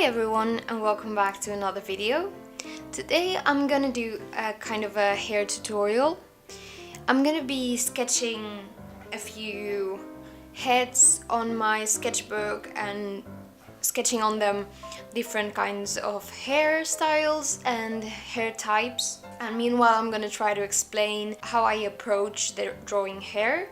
Hi everyone and welcome back to another video. Today I'm gonna do a kind of a hair tutorial. I'm gonna be sketching a few heads on my sketchbook and sketching on them different kinds of hairstyles and hair types. And meanwhile I'm gonna try to explain how I approach the drawing hair.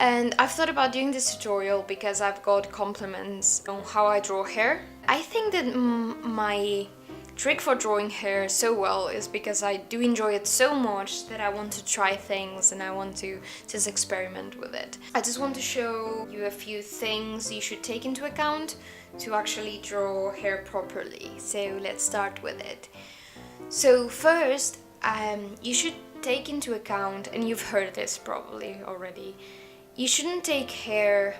And I've thought about doing this tutorial because I've got compliments on how I draw hair. I think that my trick for drawing hair so well is because I do enjoy it so much that I want to try things and I want to just experiment with it. I just want to show you a few things you should take into account to actually draw hair properly. So let's start with it. So first, you should take into account, and you've heard this probably already, you shouldn't take hair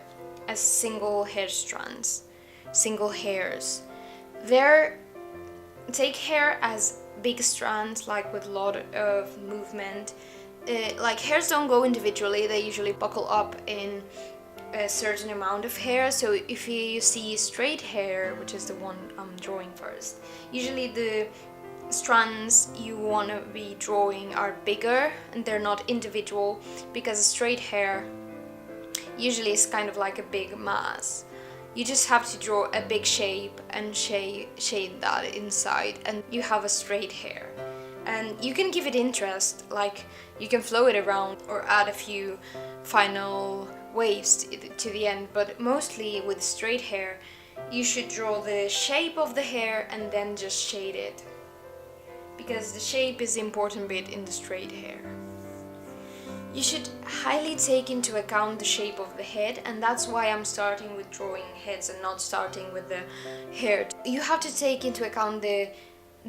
as single hair strands, single hairs. Take hair as big strands, like with a lot of movement. Like hairs don't go individually, they usually buckle up in a certain amount of hair. So if you see straight hair, which is the one I'm drawing first, usually the strands you want to be drawing are bigger and they're not individual, because straight hair usually it's kind of like a big mass. You just have to draw a big shape and shade that inside and you have a straight hair. And you can give it interest, like you can flow it around or add a few final waves to the end, but mostly with straight hair you should draw the shape of the hair and then just shade it, because the shape is the important bit in the straight hair. You should highly take into account the shape of the head, and that's why I'm starting with drawing heads and not starting with the hair. You have to take into account the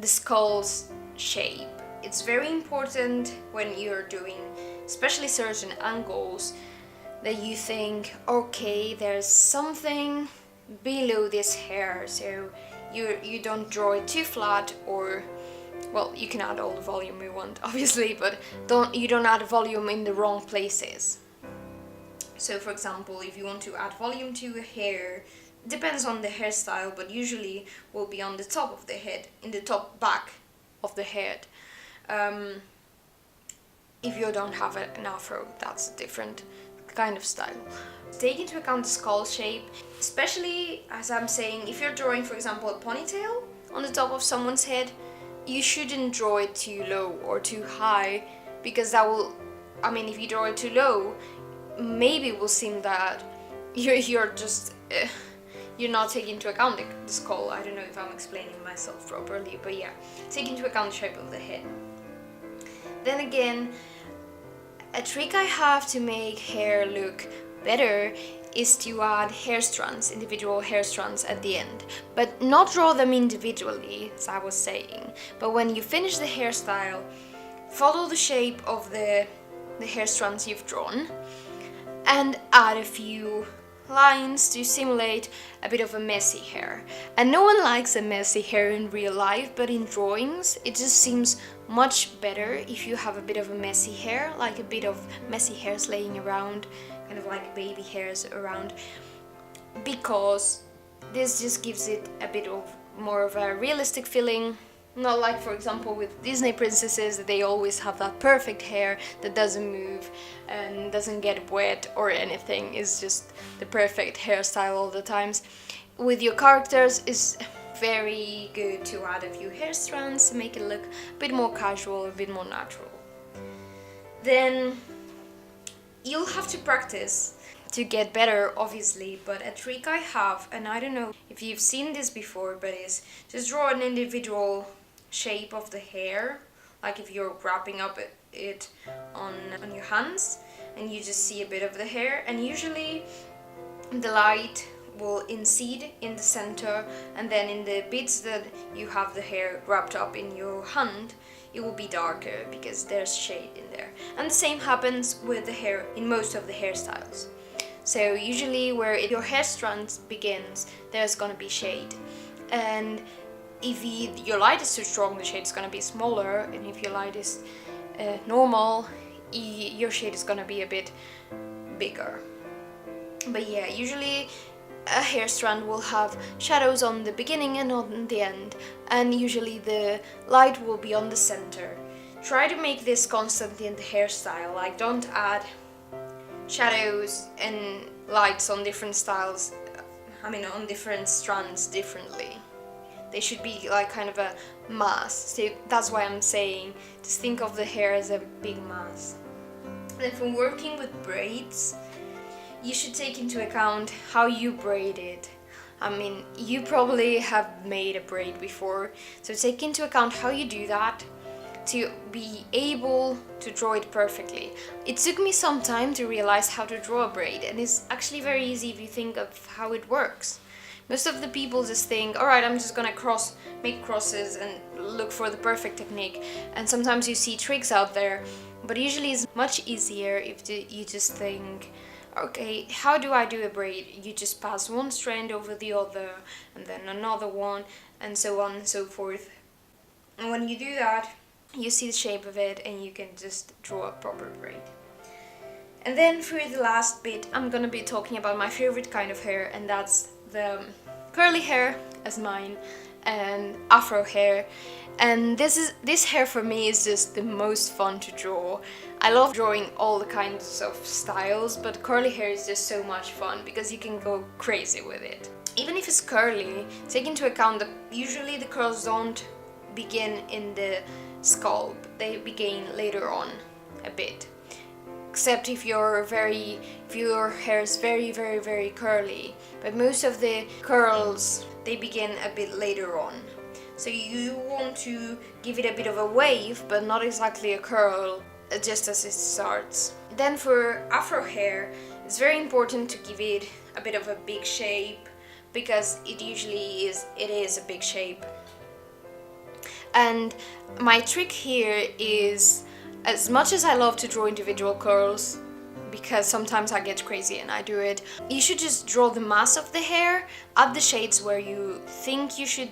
skull's shape. It's very important when you're doing especially certain angles that you think, okay, there's something below this hair, so you don't draw it too flat, or well, you can add all the volume you want, obviously, but you don't add volume in the wrong places. So for example, if you want to add volume to a hair, it depends on the hairstyle, but usually will be on the top of the head, in the top back of the head. If you don't have an afro, that's a different kind of style. Take into account the skull shape, especially as I'm saying, if you're drawing, for example, a ponytail on the top of someone's head, you shouldn't draw it too low or too high, because that will, if you draw it too low, maybe it will seem that you're not taking into account the skull. I don't know if I'm explaining myself properly, but yeah, take into account the shape of the head. Then again, a trick I have to make hair look better is to add hair strands, individual hair strands at the end, but not draw them individually, as I was saying. But when you finish the hairstyle, follow the shape of the hair strands you've drawn and add a few lines to simulate a bit of a messy hair. And no one likes a messy hair in real life, but in drawings it just seems much better if you have a bit of a messy hair, like a bit of messy hairs laying around, kind of like baby hairs around, because this just gives it a bit of more of a realistic feeling. Not like, for example, with Disney princesses, they always have that perfect hair that doesn't move and doesn't get wet or anything. It's just the perfect hairstyle all the times. With your characters, it's very good to add a few hair strands to make it look a bit more casual, a bit more natural. Then you'll have to practice to get better, obviously, but a trick I have, and I don't know if you've seen this before, but is just draw an individual shape of the hair, like if you're wrapping up it on your hands and you just see a bit of the hair, and usually the light will inseed in the center, and then in the bits that you have the hair wrapped up in your hand, it will be darker because there's shade in there. And the same happens with the hair in most of the hairstyles. So usually where your hair strand begins, there's gonna be shade. And if your light is too strong, the shade is gonna be smaller, and if your light is normal, your shade is gonna be a bit bigger. But yeah, usually a hair strand will have shadows on the beginning and on the end, and usually the light will be on the center. Try to make this constant in the hairstyle, like don't add shadows and lights on different styles, on different strands differently. They should be like kind of a mass. So that's why I'm saying just think of the hair as a big mass. Then for working with braids, you should take into account how you braid it. You probably have made a braid before, so take into account how you do that to be able to draw it perfectly. It took me some time to realize how to draw a braid, and it's actually very easy if you think of how it works. Most of the people just think, alright, I'm just gonna make crosses and look for the perfect technique, and sometimes you see tricks out there, but usually it's much easier if you just think, okay, how do I do a braid? You just pass one strand over the other, and then another one, and so on and so forth. And when you do that, you see the shape of it, and you can just draw a proper braid. And then for the last bit, I'm gonna be talking about my favorite kind of hair, and that's the curly hair, as mine, and afro hair. And this hair for me is just the most fun to draw. I love drawing all the kinds of styles, but curly hair is just so much fun because you can go crazy with it. Even if it's curly, take into account that usually the curls don't begin in the scalp, they begin later on a bit. Except if your hair is very, very, very curly, but most of the curls, they begin a bit later on. So you want to give it a bit of a wave, but not exactly a curl, just as it starts. Then for afro hair, it's very important to give it a bit of a big shape, because it is a big shape. And my trick here is, as much as I love to draw individual curls, because sometimes I get crazy and I do it, you should just draw the mass of the hair, add the shades where you think you should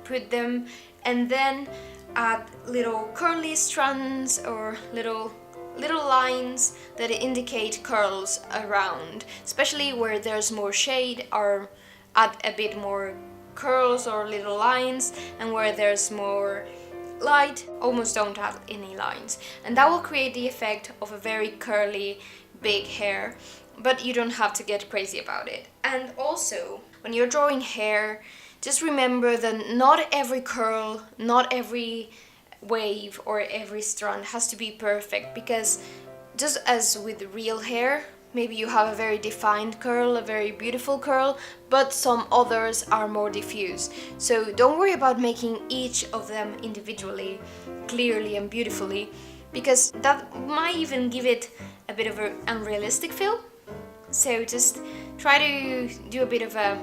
put them, and then add little curly strands or little lines that indicate curls around, especially where there's more shade, or add a bit more curls or little lines, and where there's more light, almost don't add any lines, and that will create the effect of a very curly big hair, but you don't have to get crazy about it. And also, when you're drawing hair, just remember that not every curl, not every wave or every strand has to be perfect, because just as with real hair, maybe you have a very defined curl, a very beautiful curl, but some others are more diffuse. So don't worry about making each of them individually, clearly and beautifully, because that might even give it a bit of an unrealistic feel. So just try to do a bit of a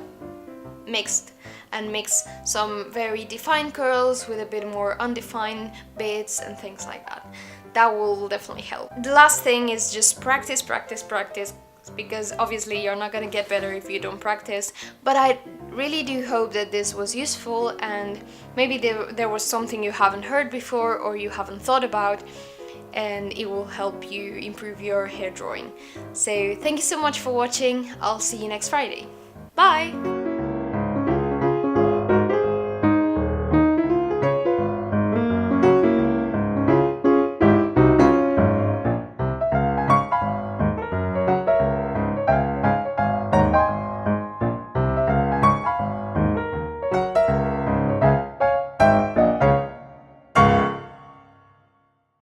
mix some very defined curls with a bit more undefined bits and things like that. That will definitely help. The last thing is just practice, because obviously you're not gonna get better if you don't practice, but I really do hope that this was useful, and maybe there was something you haven't heard before or you haven't thought about, and it will help you improve your hair drawing. So thank you so much for watching. I'll see you next Friday. Bye!